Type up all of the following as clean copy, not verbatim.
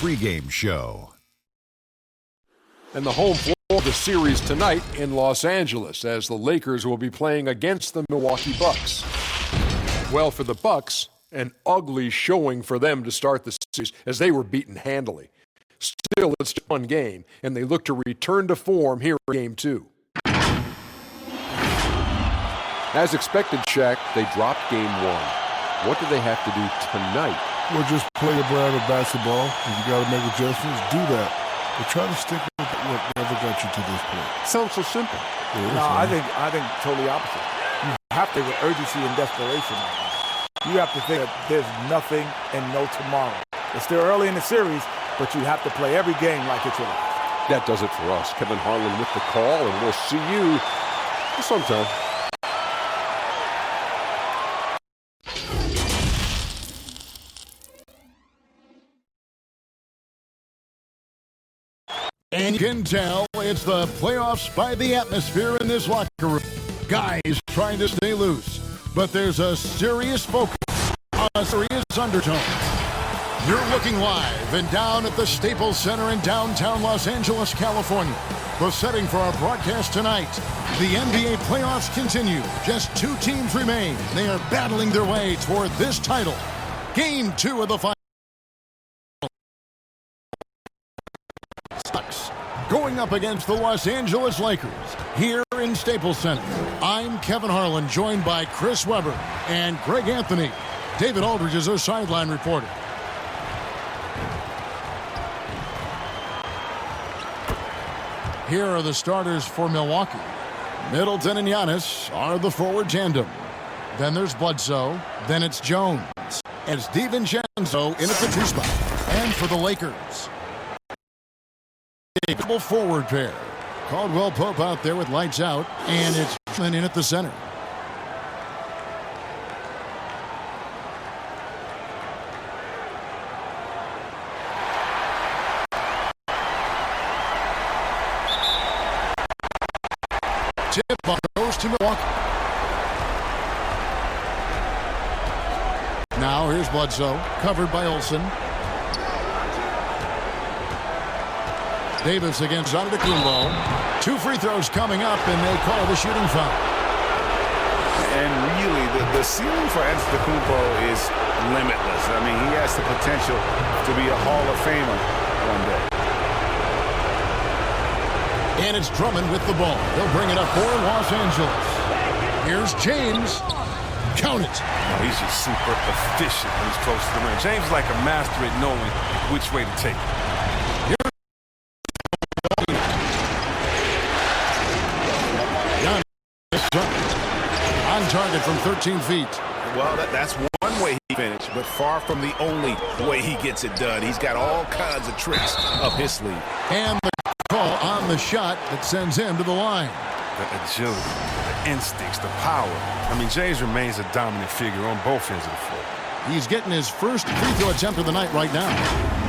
pregame show. And the home floor of the series tonight in Los Angeles, as the Lakers will be playing against the Milwaukee Bucks. Well, for the Bucks, an ugly showing for them to start the series as they were beaten handily. Still, it's one game, and they look to return to form here in Game 2. As expected, Shaq, they dropped Game 1. What do they have to do tonight? Well, just play a brand of basketball. If you got to make adjustments, do that. But try to stick with whatever got you to this point. Sounds so simple. No, I think totally opposite. You have to with urgency and desperation right now. You have to think that there's nothing and no tomorrow. It's still early in the series, but you have to play every game like it's your life. That does it for us. Kevin Harlan with the call, and we'll see you sometime. And you can tell it's the playoffs by the atmosphere in this locker room. Guys trying to stay loose, but there's a serious focus on a serious undertone. You're looking live and down at the Staples Center in downtown Los Angeles, California. The setting for our broadcast tonight. The NBA playoffs continue. Just 2 teams remain. They are battling their way toward this title. Game 2 of the final. Going up against the Los Angeles Lakers here in Staples Center. I'm Kevin Harlan, joined by Chris Webber and Greg Anthony. David Aldridge is our sideline reporter. Here are the starters for Milwaukee. Middleton and Giannis are the forward tandem. Then there's Bledsoe. Then it's Jones. And it's DiVincenzo in at the 2 spot. And for the Lakers, a double forward pair. Caldwell Pope out there with lights out, and it's Flynn in at the center. Tip ball goes to Milwaukee. Now here's Bledsoe, covered by Olsen. Davis against Antetokounmpo. 2 free throws coming up, and they call the shooting foul. And really, the ceiling for Antetokounmpo is limitless. I mean, he has the potential to be a Hall of Famer one day. And it's Drummond with the ball. They'll bring it up for Los Angeles. Here's James. Count it. He's just super efficient when he's close to the rim. James is like a master at knowing which way to take it. On target from 13 feet. Well, that's one way he finished, but far from the only way he gets it done. He's got all kinds of tricks up his sleeve. And the call on the shot that sends him to the line. The agility, the instincts, the power. I mean, James remains a dominant figure on both ends of the floor. He's getting his first free throw attempt of the night right now.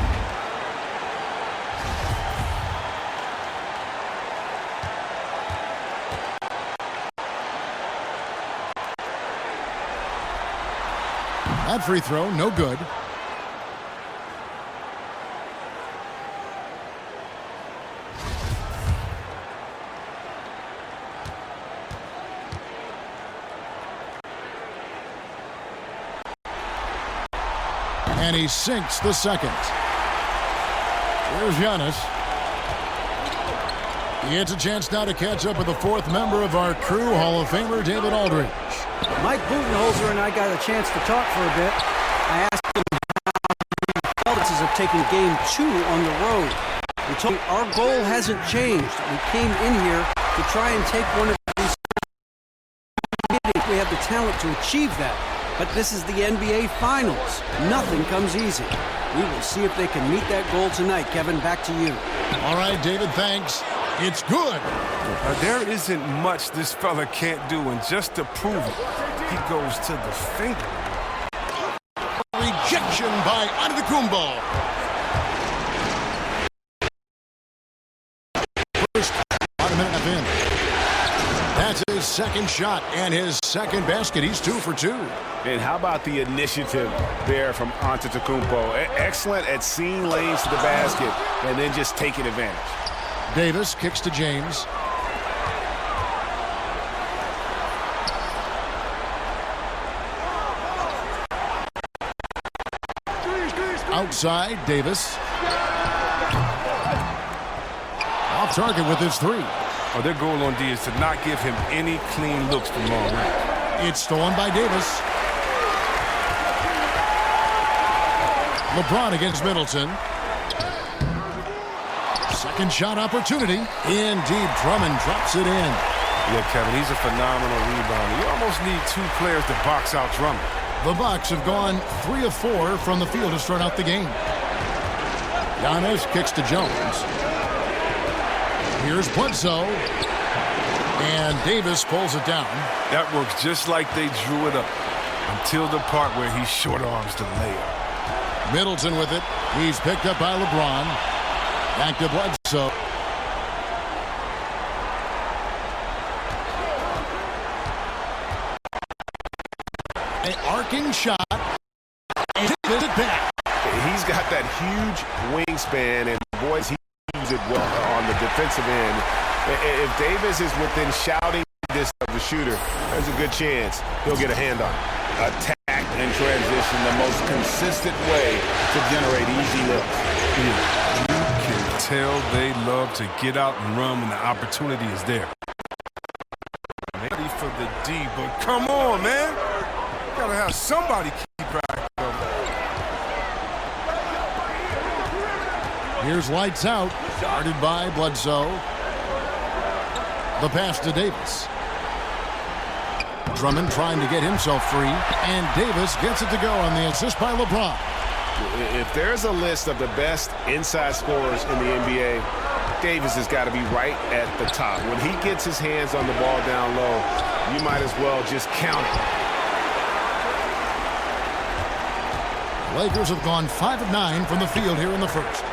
That free throw, no good. And he sinks the second. Here's Giannis. He gets a chance now to catch up with the 4th member of our crew, Hall of Famer David Aldridge. Mike Budenholzer and I got a chance to talk for a bit. I asked him how he felt of taking Game 2 on the road. He told me our goal hasn't changed. We came in here to try and take one of these. We have the talent to achieve that. But this is the NBA Finals. Nothing comes easy. We will see if they can meet that goal tonight. Kevin, back to you. All right, David, thanks. It's good. There isn't much this fella can't do, and just to prove it, he goes to the finger. Rejection by Antetokounmpo. First, about a minute and a half in. That's his his second shot and his second basket. He's 2 for 2. And how about the initiative there from Antetokounmpo? Excellent at seeing lanes to the basket and then just taking advantage. Davis kicks to James. Outside, Davis. Off target with his 3. Oh, their goal on D is to not give him any clean looks from long range. It's stolen by Davis. LeBron against Middleton. Second shot opportunity. In deep, Drummond drops it in. Yeah, Kevin, he's a phenomenal rebounder. You almost need 2 players to box out Drummond. The Bucks have gone 3 of 4 from the field to start out the game. Giannis kicks to Jones. Here's Bledsoe. And Davis pulls it down. That works just like they drew it up until the part where he short arms the layup. Middleton with it. He's picked up by LeBron. Back to Bledsoe. An arcing shot. And takes it back. He's got that huge wingspan, and boys, he uses it well on the defensive end. If Davis is within shouting distance of the shooter, there's a good chance he'll get a hand on it. Attack and transition, the most consistent way to generate easy looks. You can tell they love to get out and run when the opportunity is there. Ready for the D, but come on, man. Gotta have somebody keep track of it. Here's lights out. Guarded by Bledsoe. The pass to Davis. Drummond trying to get himself free. And Davis gets it to go on the assist by LeBron. If there's a list of the best inside scorers in the NBA, Davis has got to be right at the top. When he gets his hands on the ball down low, you might as well just count it. Lakers have gone 5 of 9 from the field here in the first.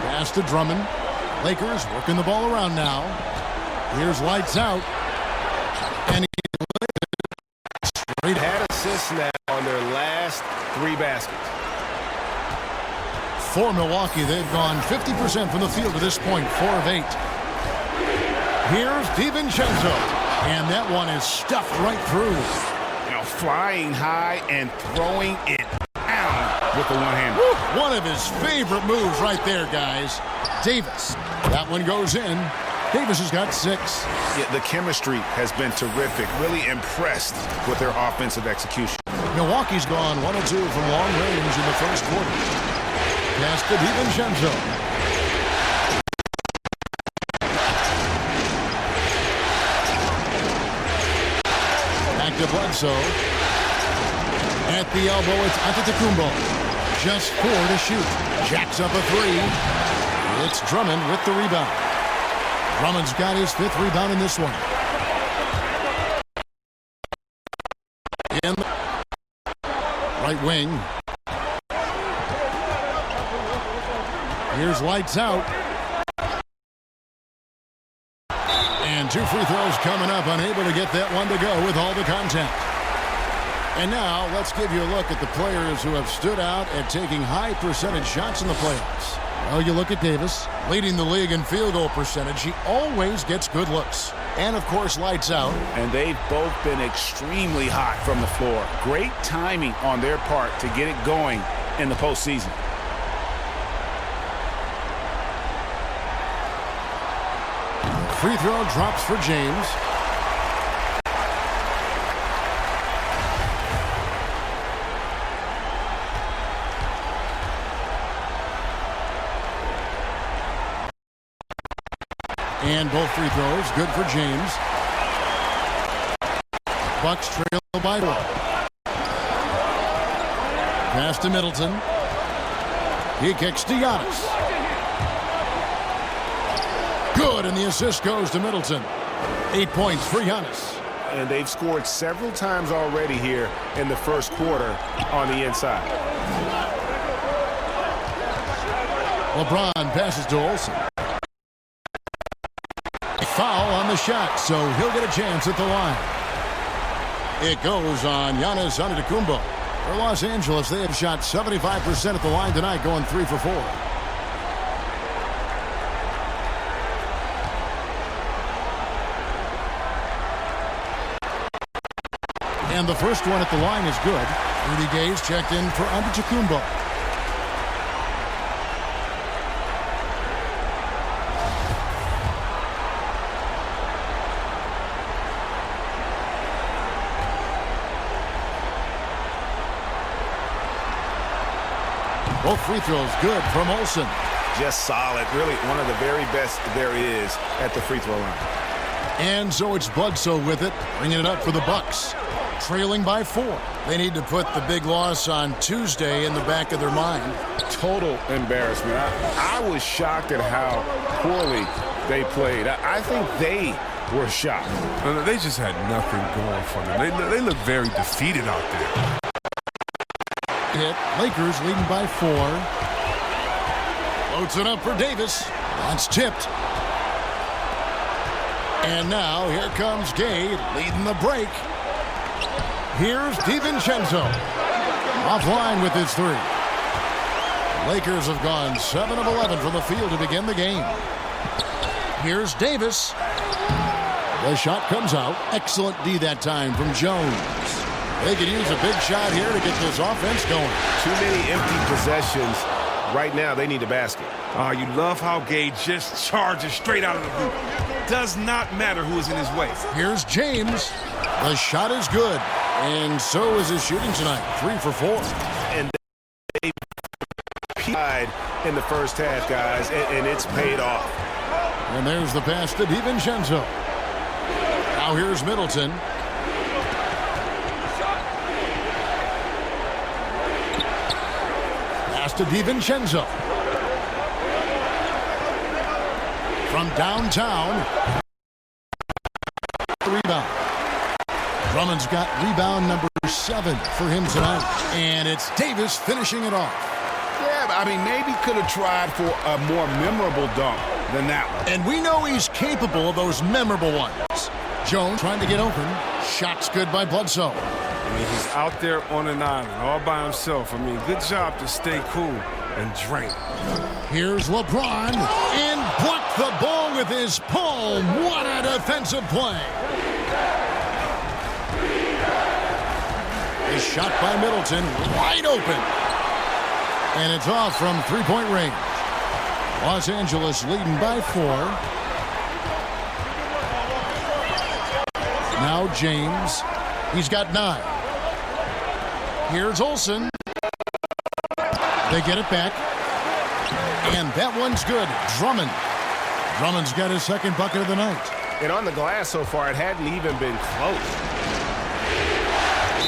Pass to Drummond. Lakers working the ball around now. Here's lights out. And he had assists now on their last 3 baskets. For Milwaukee, they've gone 50% from the field to this point, 4 of 8. Here's DiVincenzo. And that one is stuffed right through. You know, flying high and throwing it down with the one-hand. One of his favorite moves right there, guys. Davis. That one goes in. Davis has got 6. Yeah, the chemistry has been terrific. Really impressed with their offensive execution. Milwaukee's gone 1 of 2 from long range in the first quarter. Pass to DiVincenzo. Back to Bledsoe. At the elbow, it's Antetokounmpo. Just 4 to shoot. Jacks up a 3. It's Drummond with the rebound. Drummond's got his 5th rebound in this one. In the right wing. Here's lights out. And 2 free throws coming up. Unable to get that one to go with all the contact. And now let's give you a look at the players who have stood out at taking high percentage shots in the playoffs. Well, you look at Davis, leading the league in field goal percentage. He always gets good looks. And, of course, lights out. And they've both been extremely hot from the floor. Great timing on their part to get it going in the postseason. Free throw drops for James. And both free throws good for James. Bucks trail by 1. Pass to Middleton. He kicks to Giannis. Good, and the assist goes to Middleton. 8 points for Giannis. And they've scored several times already here in the first quarter on the inside. LeBron passes to Olsen. foul on the shot, so he'll get a chance at the line. It goes on Giannis Antetokounmpo. For Los Angeles, they have shot 75% at the line tonight, going 3 for 4. And the first one at the line is good. Rudy Gay's checked in for Antetokounmpo. Both free throws good from Olsen. Just solid. Really one of the very best there is at the free throw line. And so it's Bledsoe with it, bringing it up for the Bucks. Trailing by 4. They need to put the big loss on Tuesday in the back of their mind. Total embarrassment. I was shocked at how poorly they played. I think they were shocked. They just had nothing going for them. They look very defeated out there. Hit. Lakers leading by 4. Loads it up for Davis. That's tipped. And now here comes Gay leading the break. Here's DiVincenzo. Offline with his 3. Lakers have gone 7 of 11 from the field to begin the game. Here's Davis. The shot comes out. Excellent D that time from Jones. They could use a big shot here to get this offense going. Too many empty possessions. Right now, they need a basket. You love how Gay just charges straight out of the hoop. Does not matter who is in his way. Here's James. The shot is good. And so is his shooting tonight. 3 for 4. And they pied in the first half, guys, and it's paid off. And there's the pass to DiVincenzo. Now here's Middleton. Pass to DiVincenzo. From downtown. Rebound. Drummond's got rebound number 7 for him tonight. And it's Davis finishing it off. Yeah, but I mean, maybe could have tried for a more memorable dunk than that one. And we know he's capable of those memorable ones. Jones trying to get open. Shot's good by Bledsoe. I mean, he's out there on an island all by himself. I mean, good job to stay cool and drink. Here's LeBron. And blocked the ball with his palm. What a defensive play. A shot by Middleton, wide open. And it's off from three-point range. Los Angeles leading by 4. Now James. He's got 9. Here's Olsen. They get it back. And that one's good. Drummond. Drummond's got his second bucket of the night. And on the glass so far, it hadn't even been close.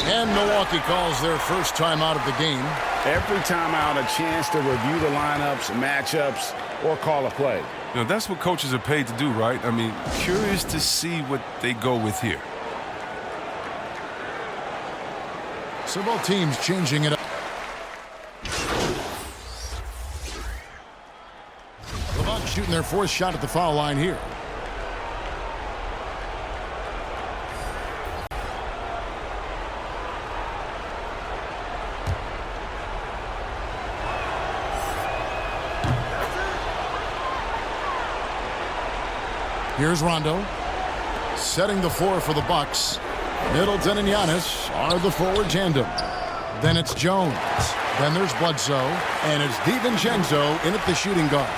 And Milwaukee calls their first time out of the game. Every time out, a chance to review the lineups, matchups, or call a play. You know, that's what coaches are paid to do, right? I mean, curious to see what they go with here. So both teams changing it up. The Bucks shooting their 4th shot at the foul line here. Here's Rondo, setting the floor for the Bucks. Middleton and Giannis are the forward tandem. Then it's Jones. Then there's Bledsoe. And it's DiVincenzo in at the shooting guard.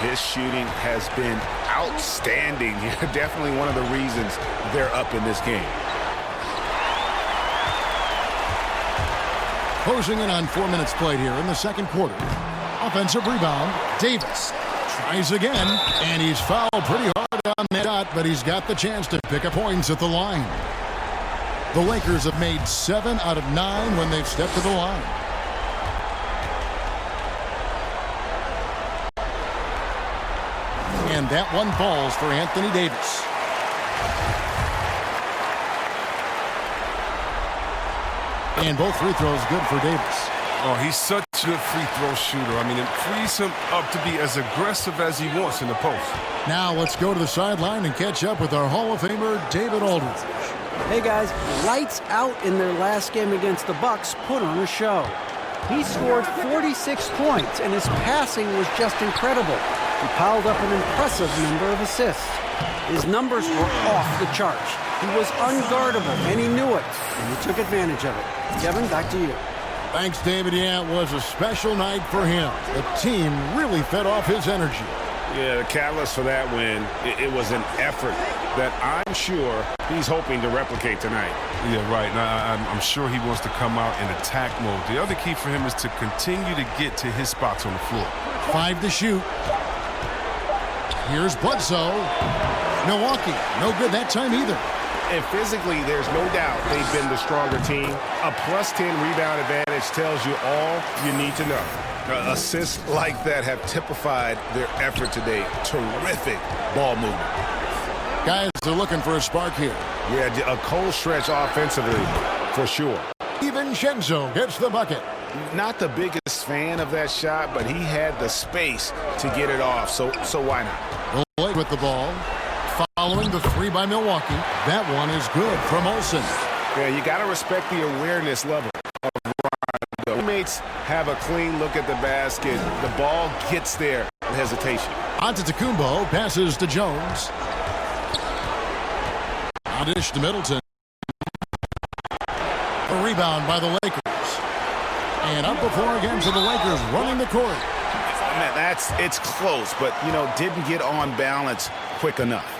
His shooting has been outstanding. Definitely one of the reasons they're up in this game. Closing in on 4 minutes played here in the second quarter. Offensive rebound. Davis tries again. And he's fouled pretty hard on that shot, but he's got the chance to pick up points at the line. The Lakers have made 7 out of 9 when they've stepped to the line. And that one falls for Anthony Davis. And both free throws good for Davis. Oh, he's such fortunate free throw shooter. I mean, it frees him up to be as aggressive as he wants in the post. Now let's go to the sideline and catch up with our Hall of Famer, David Aldridge. Hey guys, lights out in their last game against the Bucks put on a show. He scored 46 points, and his passing was just incredible. He piled up an impressive number of assists. His numbers were off the charts. He was unguardable, and he knew it, and he took advantage of it. Kevin, back to you. Thanks, David. Yeah, it was a special night for him. The team really fed off his energy. Yeah, the catalyst for that win, it was an effort that I'm sure he's hoping to replicate tonight. Yeah, right. Now, I'm sure he wants to come out in attack mode. The other key for him is to continue to get to his spots on the floor. 5 to shoot. Here's Bledsoe. Milwaukee, no good that time either. And physically, there's no doubt they've been the stronger team. A +10 rebound advantage tells you all you need to know. Assists like that have typified their effort today. Terrific ball movement. Guys are looking for a spark here. Yeah, a cold stretch offensively, for sure. DiVincenzo gets the bucket. Not the biggest fan of that shot, but he had the space to get it off, so why not? Blake with the ball. Following the 3 by Milwaukee. That one is good from Olsen. Yeah, you got to respect the awareness level of Rondo. Teammates have a clean look at the basket. The ball gets there with hesitation. Antetokounmpo passes to Jones. Dish to Middleton. A rebound by the Lakers. And up the floor again for the Lakers, running the court. Man, it's close, but, didn't get on balance quick enough.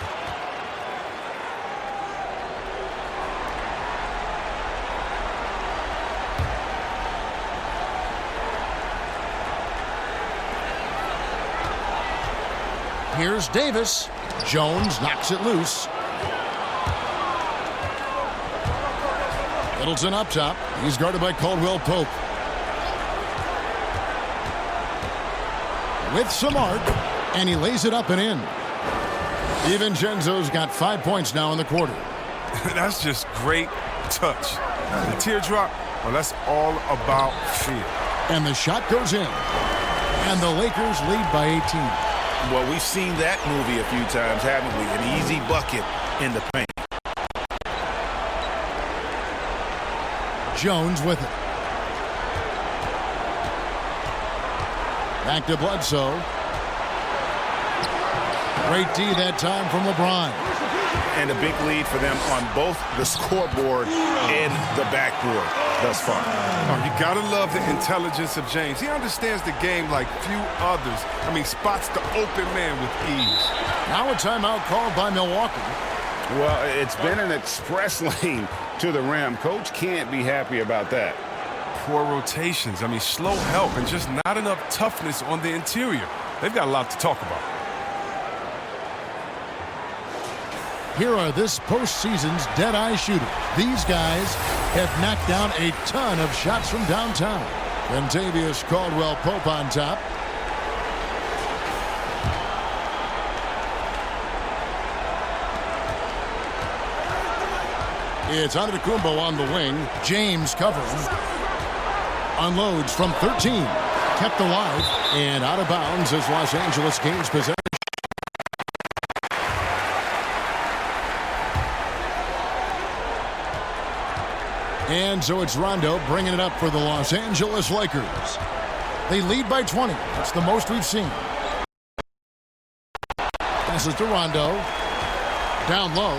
Here's Davis. Jones knocks it loose. Middleton up top. He's guarded by Caldwell Pope. With some arc, and he lays it up and in. DiVincenzo's got 5 points now in the quarter. That's just great touch. The teardrop, well, that's all about fear. And the shot goes in. And the Lakers lead by 18. Well, we've seen that movie a few times, haven't we? An easy bucket in the paint. Jones with it. Back to Bledsoe. Great D that time from LeBron. And a big lead for them on both the scoreboard and the backboard thus far. Oh, you gotta love the intelligence of James. He understands the game like few others. I mean, spots the open man with ease. Now a timeout called by Milwaukee. Well, it's been an express lane to the rim. Coach can't be happy about that. Poor rotations. I mean, slow help and just not enough toughness on the interior. They've got a lot to talk about. Here are this postseason's dead-eye shooters. These guys have knocked down a ton of shots from downtown. Kentavious Caldwell-Pope on top. It's Antetokounmpo on the wing. James covers. Unloads from 13. Kept alive and out of bounds as Los Angeles gains possession. And so it's Rondo bringing it up for the Los Angeles Lakers. They lead by 20. That's the most we've seen. Passes to Rondo. Down low.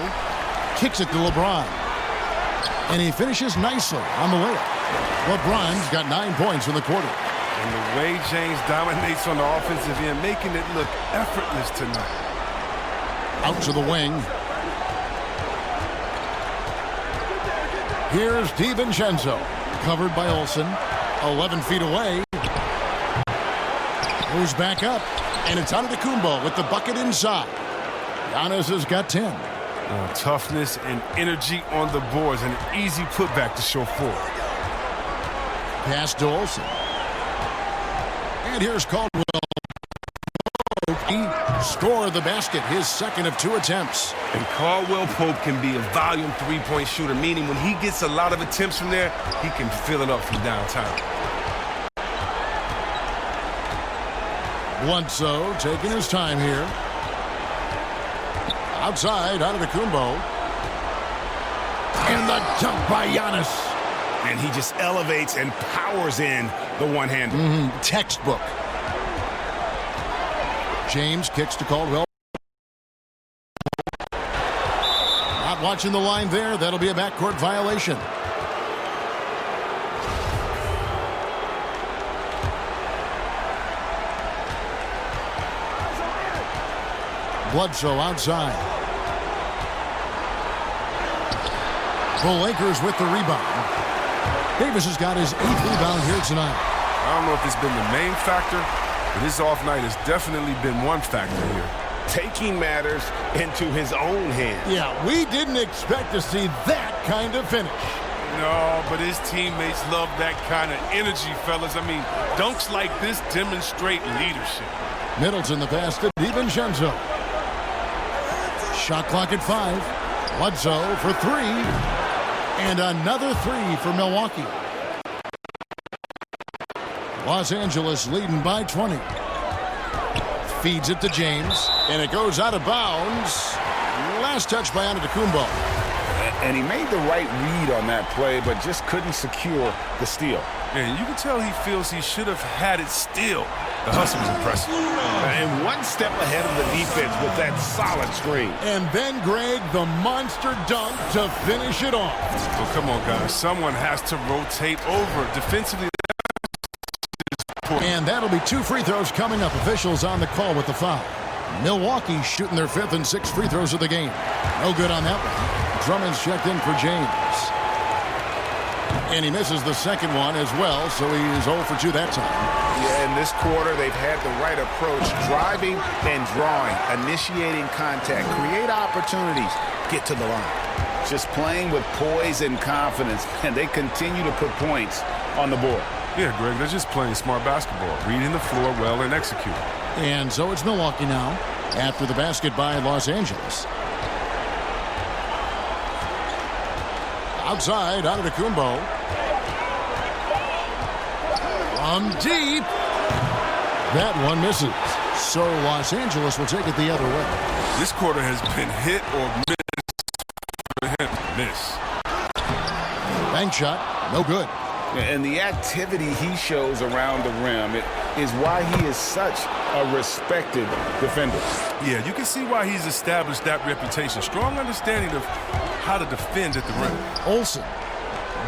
Kicks it to LeBron. And he finishes nicely on the layup. LeBron's got 9 points in the quarter. And the way James dominates on the offensive end, making it look effortless tonight. Out to the wing. Here's DiVincenzo, covered by Olsen, 11 feet away. Moves back up, and it's Antetokounmpo with the bucket inside. Giannis has got 10. Toughness and energy on the boards, and an easy putback to show forward. Pass to Olsen. And here's Caldwell. He scored the basket, his second of 2 attempts. And Caldwell Pope can be a volume three-point shooter, meaning when he gets a lot of attempts from there, he can fill it up from downtown. Bledsoe taking his time here. Outside, Antetokounmpo. And the dunk by Giannis. And he just elevates and powers in the one-hander. Textbook. James kicks to Caldwell. Not watching the line there. That'll be a backcourt violation. Bledsoe outside. The Lakers with the rebound. Davis has got his 8th rebound here tonight. I don't know if it's been the main factor, but his off night has definitely been one factor here. Taking matters into his own hands. Yeah, we didn't expect to see that kind of finish. No, but his teammates love that kind of energy, fellas. I mean, dunks like this demonstrate leadership. Middleton the pass to DiVincenzo. Shot clock at 5. Bledsoe for 3. And another 3 for Milwaukee. Los Angeles leading by 20. Feeds it to James. And it goes out of bounds. Last touch by Antetokounmpo. And he made the right read on that play, but just couldn't secure the steal. And you can tell he feels he should have had it still. The hustle was impressive. And one step ahead of the defense with that solid screen. And then, Greg, the monster dunk to finish it off. Well, come on, guys. Someone has to rotate over. Defensively. And that'll be 2 free throws coming up. Officials on the call with the foul. Milwaukee shooting their 5th and 6th free throws of the game. No good on that one. Drummond's checked in for James. And he misses the second one as well, so he's 0 for 2 that time. Yeah, in this quarter, they've had the right approach, driving and drawing, initiating contact, create opportunities, get to the line. Just playing with poise and confidence, and they continue to put points on the board. Yeah, Greg, they're just playing smart basketball, reading the floor well and executing. And so it's Milwaukee now, after the basket by Los Angeles. Outside, Antetokounmpo. From deep. That one misses. So Los Angeles will take it the other way. This quarter has been hit or miss. Bank shot, no good. And the activity he shows around the rim is why he is such a respected defender. Yeah, you can see why he's established that reputation. Strong understanding of how to defend at the rim. Olsen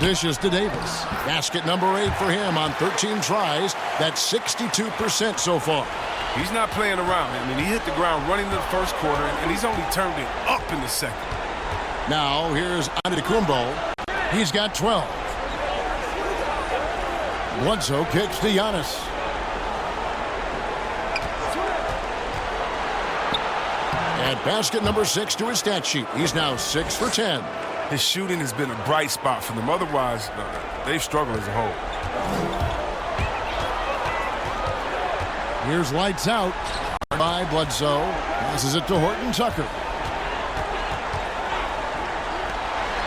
dishes to Davis. Basket number 8 for him on 13 tries. That's 62% so far. He's not playing around. I mean, he hit the ground running in the first quarter, and he's only turned it up in the second. Now, here's Antetokounmpo. He's got 12. Bledsoe kicks to Giannis. At basket number 6 to his stat sheet. He's now 6 for 10. His shooting has been a bright spot for them. Otherwise, they've struggled as a whole. Here's lights out by Bledsoe. Passes it to Horton Tucker.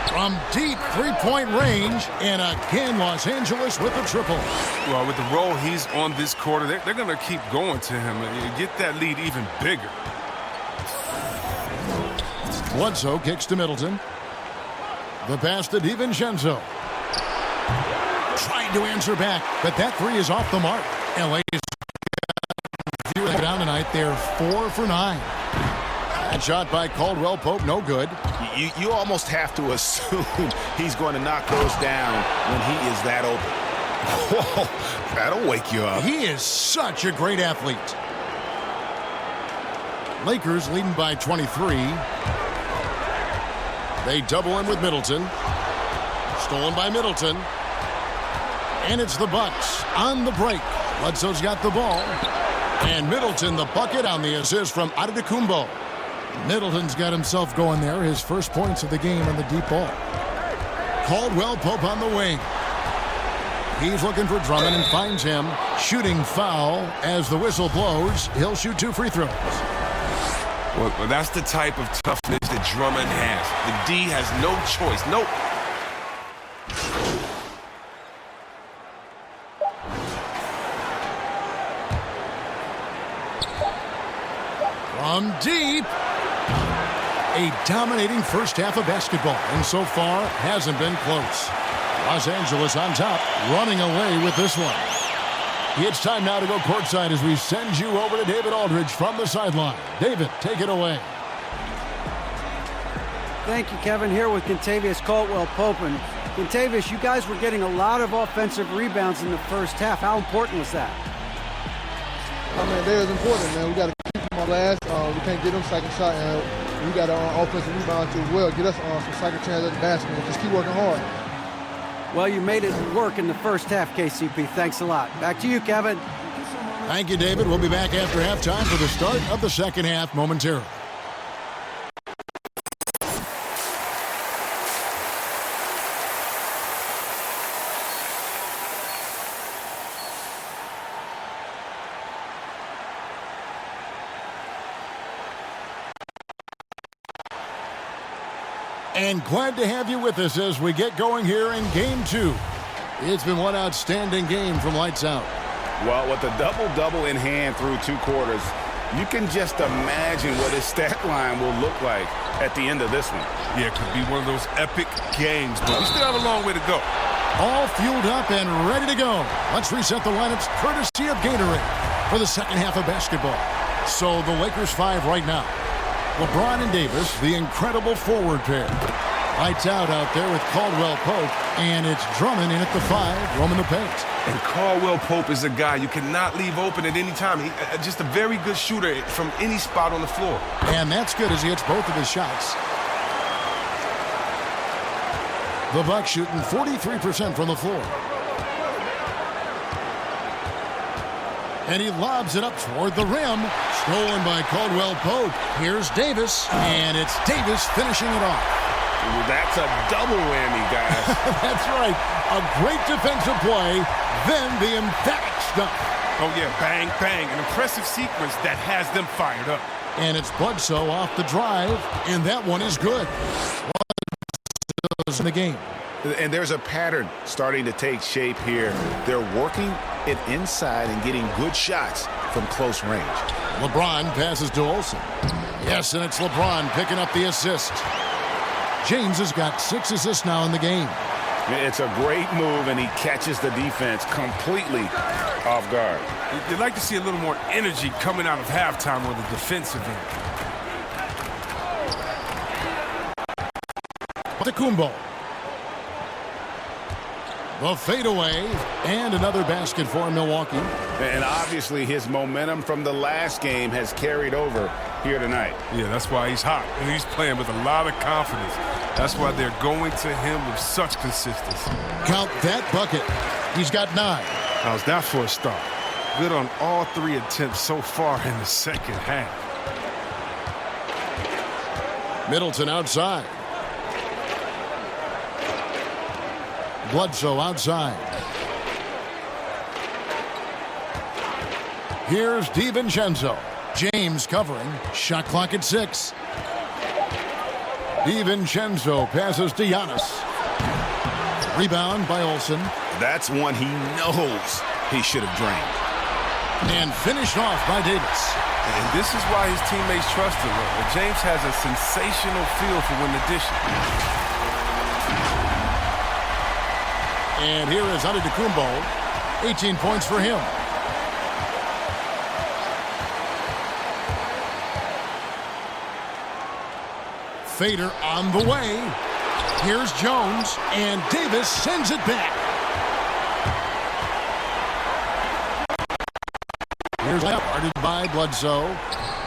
From deep three-point range, and again Los Angeles with the triple. Well, with the role he's on this quarter, they're going to keep going to him and get that lead even bigger. Bledsoe kicks to Middleton. The pass to DiVincenzo. Trying to answer back, but that 3 is off the mark. And ladies, if you were down tonight, they're 4 for 9. That shot by Caldwell Pope, no good. You almost have to assume he's going to knock those down when he is that open. Whoa, that'll wake you up. He is such a great athlete. Lakers leading by 23. They double him with Middleton. Stolen by Middleton. And it's the Bucks on the break. Bledsoe's got the ball. And Middleton the bucket on the assist from Antetokounmpo. Middleton's got himself going there. His first points of the game on the deep ball. Caldwell Pope on the wing. He's looking for Drummond and finds him. Shooting foul as the whistle blows. He'll shoot 2 free throws. Well, that's the type of toughness that Drummond has. The D has no choice. Nope. from deep. A dominating first half of basketball, and so far hasn't been close. Los Angeles on top, running away with this one. It's time now to go courtside as we send you over to David Aldridge from the sideline. David, take it away. Thank you, Kevin. Here with Kentavious Caldwell-Pope. And Kentavious, you guys were getting a lot of offensive rebounds in the first half. How important was that? I mean, that is important, man. We got to keep them on last. We can't get them second shot. And we got our offensive rebound to well. Get us some second chance at the basket. And just keep working hard. Well, you made it work in the first half, KCP. Thanks a lot. Back to you, Kevin. Thank you, David. We'll be back after halftime for the start of the second half momentarily. And glad to have you with us as we get going here in Game 2. It's been one outstanding game from lights out. Well, with a double-double in hand through 2 quarters, you can just imagine what his stat line will look like at the end of this one. Yeah, it could be one of those epic games, but we still have a long way to go. All fueled up and ready to go. Let's reset the lineups courtesy of Gatorade for the second half of basketball. So the Lakers 5 right now. LeBron and Davis, the incredible forward pair. Lights out there with Caldwell-Pope, and it's Drummond in at the 5, roaming the paint. And Caldwell-Pope is a guy you cannot leave open at any time. Just a very good shooter from any spot on the floor. And that's good as he hits both of his shots. The Bucks shooting 43% from the floor. And he lobs it up toward the rim. Stolen by Caldwell-Pope. Here's Davis, and it's Davis finishing it off. That's a double whammy, guys. That's right. A great defensive play, then the emphatic stuff. Oh, yeah, bang, bang. An impressive sequence that has them fired up. And it's Bledsoe off the drive, and that one is good. Bledsoe's in the game. And there's a pattern starting to take shape here. They're working it inside and getting good shots from close range. LeBron passes to Olsen. Yes, and it's LeBron picking up the assist. James has got 6 assists now in the game. It's a great move, and he catches the defense completely off guard. You'd like to see a little more energy coming out of halftime on the defensive end. Kumbo. The fadeaway, and another basket for Milwaukee. And obviously his momentum from the last game has carried over here tonight. Yeah, that's why he's hot. And he's playing with a lot of confidence. That's why they're going to him with such consistency. Count that bucket. He's got 9. How's that for a start? Good on all 3 attempts so far in the second half. Middleton outside. Bledsoe outside. Here's DiVincenzo. James covering. Shot clock at 6. DiVincenzo passes to Giannis. Rebound by Olsen. That's one he knows he should have drained. And finished off by Davis. And this is why his teammates trust him. James has a sensational feel for when to dish it. And here is Antetokounmpo. 18 points for him. Fader on the way. Here's Jones, and Davis sends it back. Here's guarded by Bledsoe.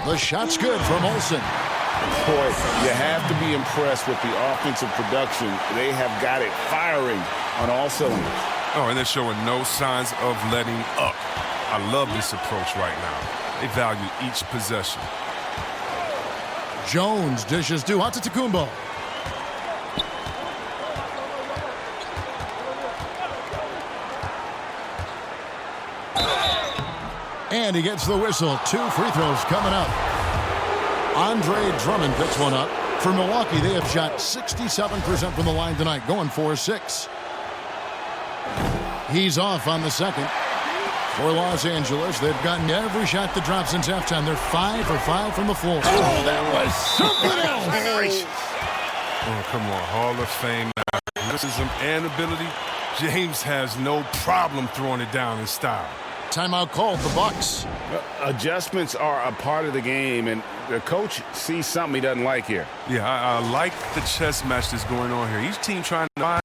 The shot's good from Olsen. Boy, you have to be impressed with the offensive production. They have got it firing on all cylinders. Oh, and they're showing no signs of letting up. I love this approach right now. They value each possession. Jones dishes to Antetokounmpo. And he gets the whistle. 2 free throws coming up. Andre Drummond picks one up. For Milwaukee, they have shot 67% from the line tonight, going 4-6. He's off on the second. For Los Angeles, they've gotten every shot that dropped since halftime. They're 5 for 5 from the floor. Oh, that was something else. Oh, come on. Hall of Fame athleticism and ability. James has no problem throwing it down in style. Timeout called, the Bucks. Adjustments are a part of the game, and the coach sees something he doesn't like here. Yeah, I like the chess match that's going on here. Each team trying to find.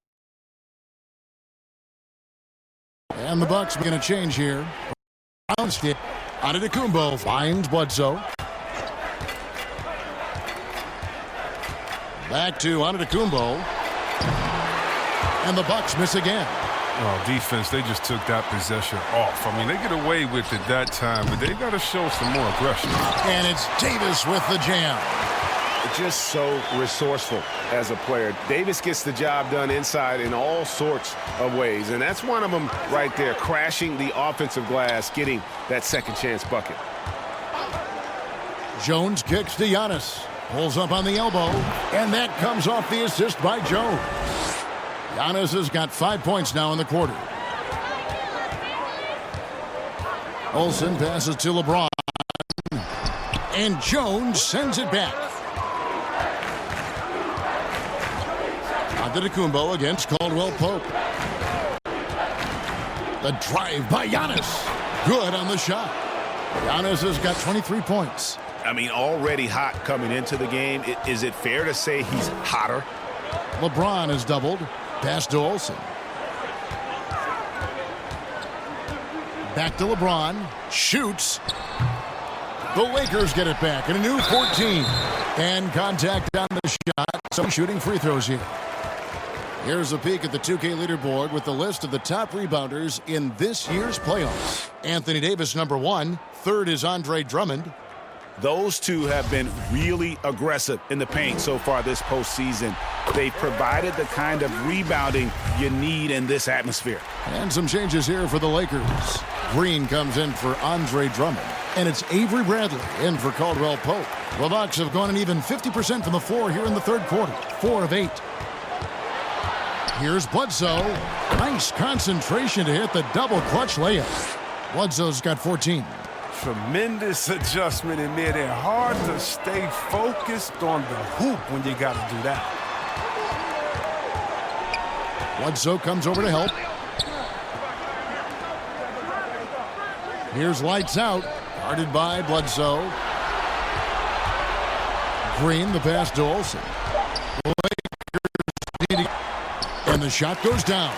And the Bucks making a change here. Antetokounmpo finds Bledsoe. Back to Antetokounmpo. And the Bucks miss again. Oh, defense, they just took that possession off. I mean, they get away with it that time, but they got to show some more aggression. And it's Davis with the jam. Just so resourceful as a player. Davis gets the job done inside in all sorts of ways, and that's one of them right there, crashing the offensive glass, getting that second chance bucket. Jones kicks to Giannis. Pulls up on the elbow, and that comes off the assist by Jones. Giannis has got 5 points now in the quarter. Olsen passes to LeBron. And Jones sends it back. Antetokounmpo against Caldwell Pope. The drive by Giannis. Good on the shot. Giannis has got 23 points. I mean, already hot coming into the game. Is it fair to say he's hotter? LeBron has doubled. Pass to Olsen. Back to LeBron. Shoots. The Lakers get it back in a new 14. And contact on the shot. So shooting free throws here. Here's a peek at the 2K leaderboard with the list of the top rebounders in this year's playoffs. Anthony Davis, number 1. Third is Andre Drummond. Those two have been really aggressive in the paint so far this postseason. They've provided the kind of rebounding you need in this atmosphere. And some changes here for the Lakers. Green comes in for Andre Drummond. And it's Avery Bradley in for Caldwell Pope. The Bucks have gone an even 50% from the floor here in the third quarter. 4 of 8. Here's Bledsoe. Nice concentration to hit the double clutch layup. Bledsoe's got 14. Tremendous adjustment in midair. Hard to stay focused on the hoop when you got to do that. Bledsoe comes over to help. Here's lights out. Guarded by Bledsoe. Green, the pass to Olsen. And the shot goes down.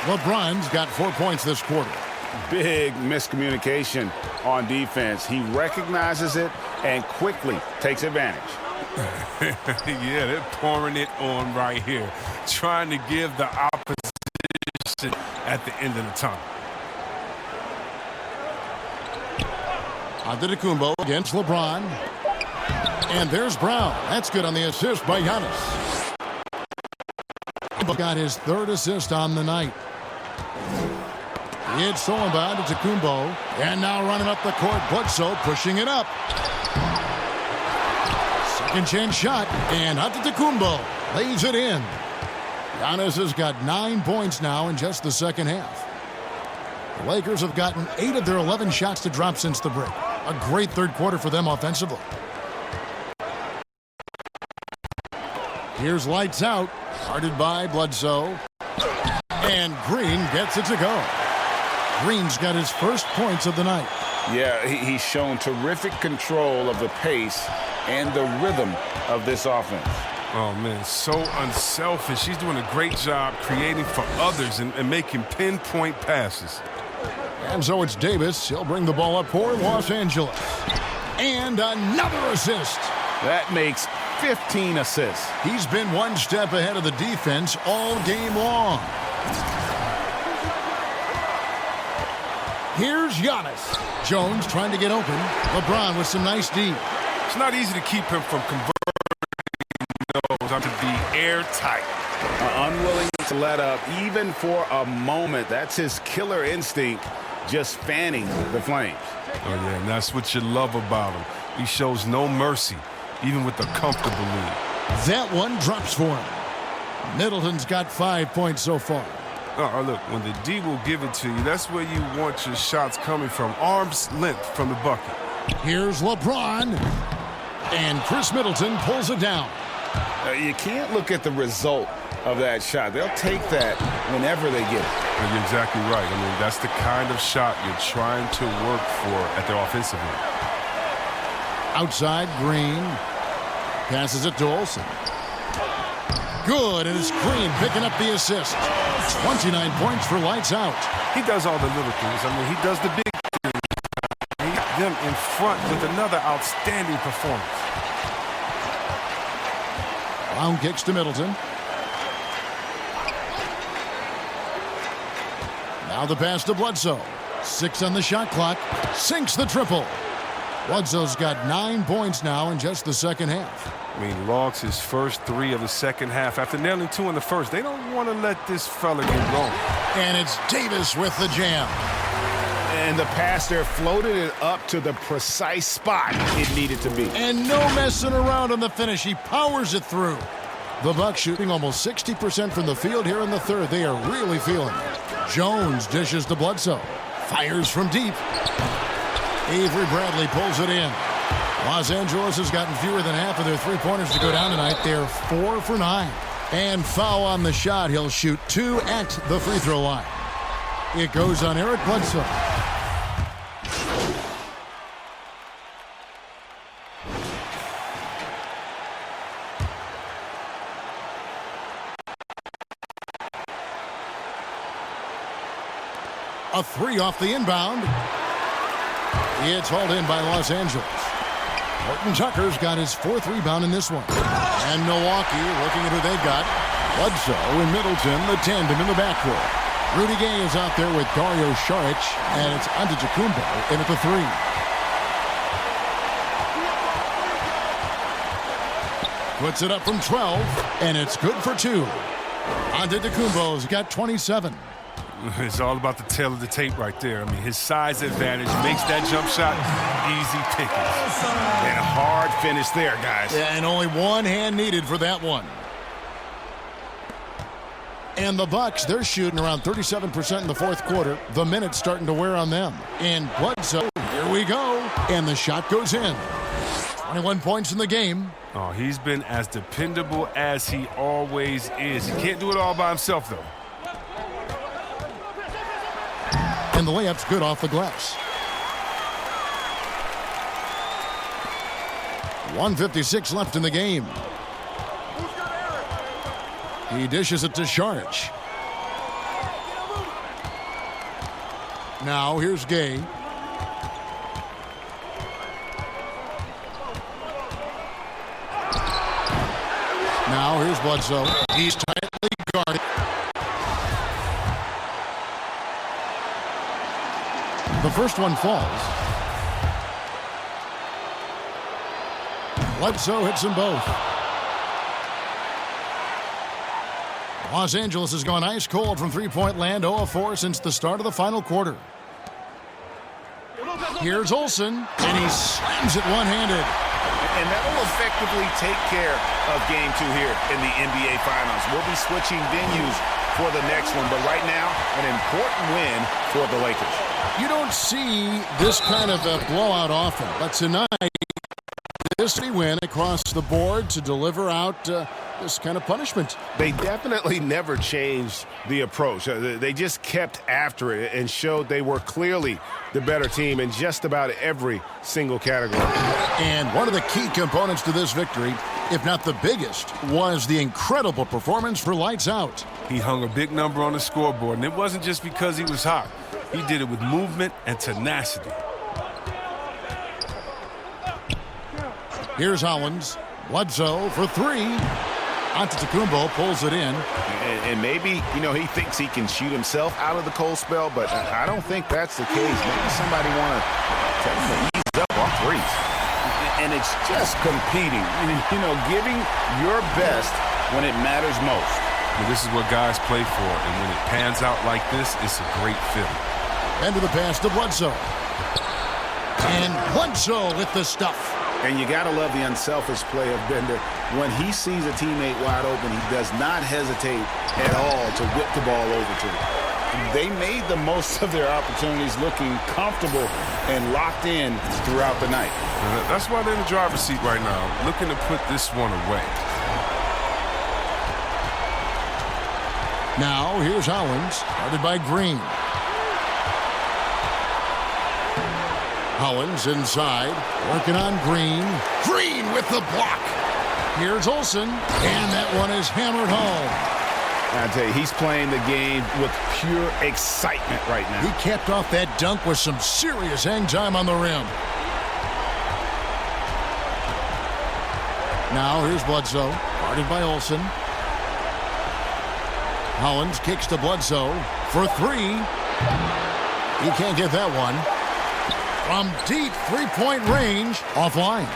LeBron's got 4 points this quarter. Big miscommunication on defense. He recognizes it and quickly takes advantage. Yeah, they're pouring it on right here. Trying to give the opposition at the end of the tunnel. Antetokounmpo against LeBron. And there's Brown. That's good on the assist by Giannis. Got his third assist on the night. It's Solomon to Antetokounmpo. And now running up the court, Bledsoe pushing it up. Second chance shot. And Antetokounmpo lays it in. Giannis has got 9 points now in just the second half. The Lakers have gotten 8 of their 11 shots to drop since the break. A great third quarter for them offensively. Here's lights out. Guarded by Bledsoe. And Green gets it to go. Green's got his first points of the night. Yeah, he's shown terrific control of the pace and the rhythm of this offense. Oh, man, so unselfish. He's doing a great job creating for others and making pinpoint passes. And so it's Davis. He'll bring the ball up for Los Angeles. And another assist. That makes 15 assists. He's been one step ahead of the defense all game long. Here's Giannis. Jones trying to get open. LeBron with some nice D. It's not easy to keep him from converting those to be airtight. Unwilling to let up even for a moment. That's his killer instinct, just fanning the flames. Oh, yeah, and that's what you love about him. He shows no mercy, even with a comfortable lead. That one drops for him. Middleton's got 5 points so far. Oh, look, when the D will give it to you, that's where you want your shots coming from. Arm's length from the bucket. Here's LeBron. And Chris Middleton pulls it down. You can't look at the result of that shot. They'll take that whenever they get it. You're exactly right. I mean, that's the kind of shot you're trying to work for at the offensive end. Outside, Green. Passes it to Olsen. Good, and it's Green picking up the assist. 29 points for lights out. He does all the little things. I mean, he does the big things. He got them in front with another outstanding performance. Brown kicks to Middleton. Now the pass to Bledsoe. 6 on the shot clock. Sinks the triple. Bledsoe's got 9 points now in just the second half. I mean, logs his first 3 of the second half. After nailing 2 in the first, they don't want to let this fella get going. And it's Davis with the jam. And the pass there floated it up to the precise spot it needed to be. And no messing around on the finish. He powers it through. The Bucks shooting almost 60% from the field here in the third. They are really feeling it. Jones dishes to Bledsoe. Fires from deep. Avery Bradley pulls it in. Los Angeles has gotten fewer than half of their three-pointers to go down tonight. They're 4 for 9. And foul on the shot. He'll shoot 2 at the free throw line. It goes on Eric Bledsoe. A 3 off the inbound. It's hauled in by Los Angeles. Horton Tucker's got his 4th rebound in this one. And Milwaukee looking at who they've got. Bledsoe and Middleton, the tandem in the backcourt. Rudy Gay is out there with Dario Saric, and it's Antetokounmpo in at the 3. Puts it up from 12, and it's good for 2. Antetokounmpo's got 27. It's all about the tail of the tape right there. I mean, his size advantage makes that jump shot easy pickings. And a hard finish there, guys. Yeah, and only one hand needed for that one. And the Bucks, they're shooting around 37% in the fourth quarter. The minutes starting to wear on them. And Bledsoe, here we go. And the shot goes in. 21 points in the game. Oh, he's been as dependable as he always is. He can't do it all by himself, though. And the layup's good off the glass. 1:56 left in the game. He dishes it to Saric. Now here's Gay. Now here's Bledsoe. He's tightly guarded. The first one falls. Bledsoe hits them both. Los Angeles has gone ice cold from three-point land, 0 of 4 since the start of the final quarter. Here's Olsen, and he slams it one-handed. And that will effectively take care of Game 2 here in the NBA Finals. We'll be switching venues for the next one, but right now, an important win for the Lakers. You don't see this kind of a blowout often, but tonight, this win across the board to deliver out this kind of punishment. They definitely never changed the approach. They just kept after it and showed they were clearly the better team in just about every single category. And one of the key components to this victory, if not the biggest, was the incredible performance for Lights Out. He hung a big number on the scoreboard, and it wasn't just because he was hot. He did it with movement and tenacity. Here's Hollins. Bledsoe for 3. Antetokounmpo pulls it in. And maybe, he thinks he can shoot himself out of the cold spell, but I don't think that's the case. Maybe somebody want to tell him to ease up on threes. And it's just competing, giving your best when it matters most. Well, this is what guys play for, and when it pans out like this, it's a great feeling. End of the pass to Bledsoe. And Bledsoe with the stuff. And you got to love the unselfish play of Bender. When he sees a teammate wide open, he does not hesitate at all to whip the ball over to him. They made the most of their opportunities, looking comfortable and locked in throughout the night. That's why they're in the driver's seat right now, looking to put this one away. Now, here's Hollins, guarded by Green. Hollins inside, working on Green. Green with the block. Here's Olsen, and that one is hammered home. I tell you, he's playing the game with pure excitement right now. He capped off that dunk with some serious hang time on the rim. Now here's Bledsoe, guarded by Olsen. Hollins kicks to Bledsoe for three. He can't get that one. From deep three-point range, offline.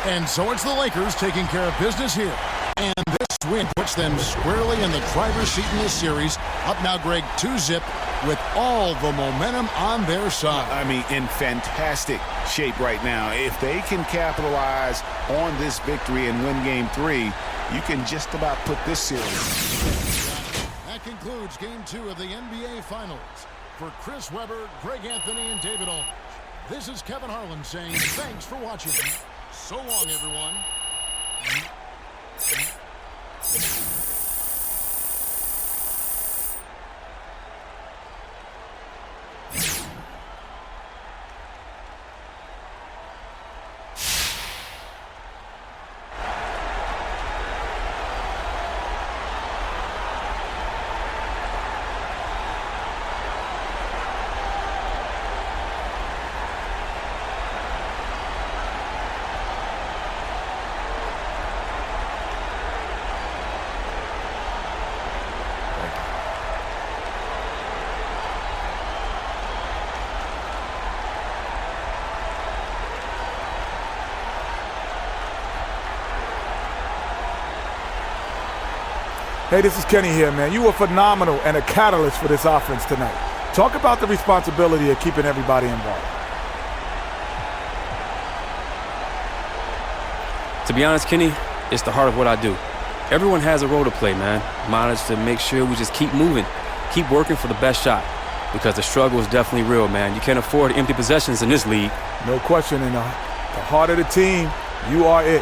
And so it's the Lakers taking care of business here. And this win puts them squarely in the driver's seat in this series. Up now, Greg, 2-zip with all the momentum on their side. I mean, in fantastic shape right now. If they can capitalize on this victory and win Game 3, you can just about put this series. That concludes Game 2 of the NBA Finals. For Chris Webber, Greg Anthony, and David Aldridge, this is Kevin Harlan saying thanks for watching. So long, everyone. Hey, this is Kenny here, man. You were phenomenal and a catalyst for this offense tonight. Talk about the responsibility of keeping everybody involved. To be honest, Kenny, it's the heart of what I do. Everyone has a role to play, man. Mine is to make sure we just keep moving, keep working for the best shot, because the struggle is definitely real, man. You can't afford empty possessions in this league. No question. In the heart of the team, you are it.